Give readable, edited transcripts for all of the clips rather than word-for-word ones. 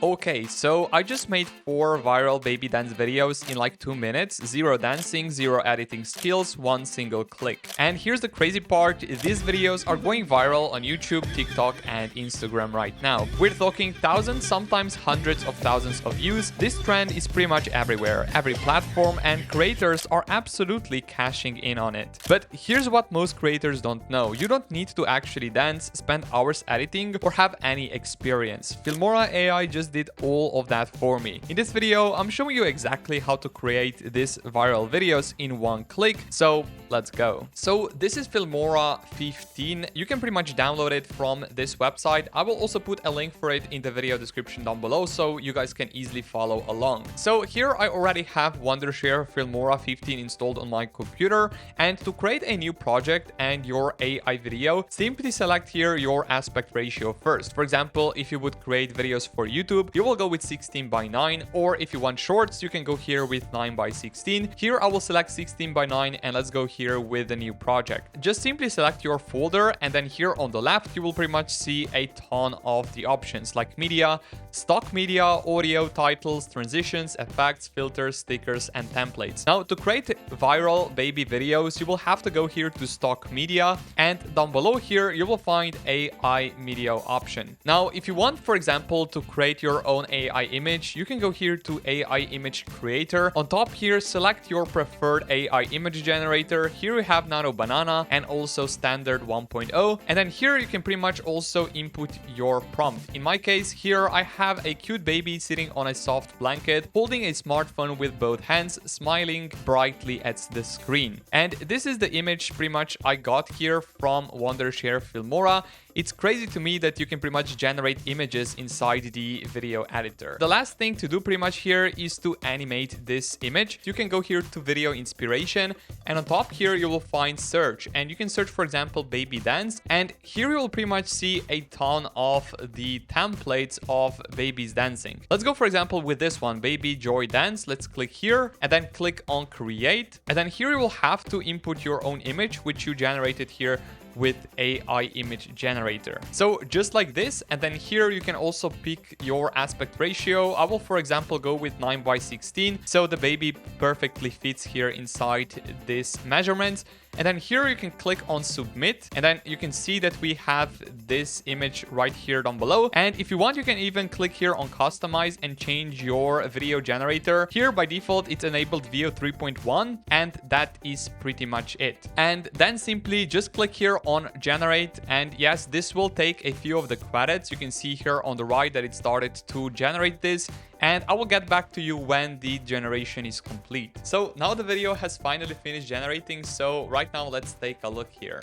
Okay, so I just made 4 viral baby dance videos in like 2 minutes. 0 dancing, 0 editing skills, 1 single click. And here's the crazy part, these videos are going viral on YouTube, TikTok and Instagram right now. We're talking thousands, sometimes hundreds of thousands of views. This trend is pretty much everywhere, every platform, and creators are absolutely cashing in on it. But here's what most creators don't know. You don't need to actually dance, spend hours editing, or have any experience. Filmora AI just did all of that for me. In this video, I'm showing you exactly how to create these viral videos in 1 click. So let's go. So this is Filmora 15. You can pretty much download it from this website. I will also put a link for it in the video description down below so you guys can easily follow along. So here I already have Wondershare Filmora 15 installed on my computer, and to create a new project and your AI video, simply select here your aspect ratio first. For example, if you would create videos for YouTube, you will go with 16:9, or if you want shorts, you can go here with 9:16. Here I will select 16:9 and let's go here with the new project. Just simply select your folder, and then here on the left you will pretty much see a ton of the options like media, stock media, audio, titles, transitions, effects, filters, stickers and templates. Now to create viral baby videos, you will have to go here to stock media, and down below here you will find AI media option. Now if you want, for example, to create your own AI image, you can go here to AI image creator. On top here, select your preferred AI image generator. Here you have Nano Banana and also standard 1.0. And then here you can pretty much also input your prompt. In my case, here I have a cute baby sitting on a soft blanket, holding a smartphone with both hands, smiling brightly at the screen. And this is the image pretty much I got here from Wondershare Filmora. It's crazy to me that you can pretty much generate images inside the video editor. The last thing to do pretty much here is to animate this image. You can go here to video inspiration, and on top here you will find search, and you can search, for example, baby dance, and here you will pretty much see a ton of the templates of babies dancing. Let's go, for example, with this one, baby joy dance. Let's click here and then click on create, and then here you will have to input your own image which you generated here with AI image generator. So just like this, and then here you can also pick your aspect ratio. I will, for example, go with 9:16, so the baby perfectly fits here inside this measurement. And then here you can click on submit, and then you can see that we have this image right here down below. And if you want, you can even click here on customize and change your video generator. Here by default it's enabled Veo 3.1, and that is pretty much it. And then simply just click here on generate, and yes, this will take a few of the credits. You can see here on the right that it started to generate this, and I will get back to you when the generation is complete. So now the video has finally finished generating, so right now let's take a look here.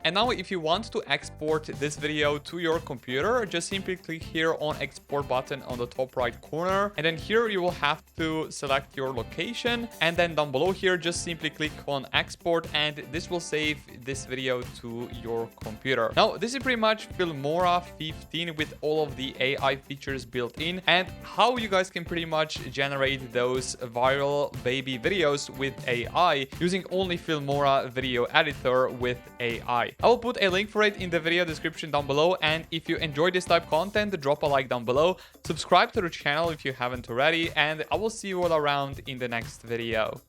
And now if you want to export this video to your computer, just simply click here on export button on the top right corner. And then here you will have to select your location. And then down below here, just simply click on export, and this will save this video to your computer. Now, this is pretty much Filmora 15 with all of the AI features built in, and how you guys can pretty much generate those viral baby videos with AI using only Filmora video editor with AI. I will put a link for it in the video description down below, and if you enjoy this type of content, drop a like down below, subscribe to the channel if you haven't already, and I will see you all around in the next video.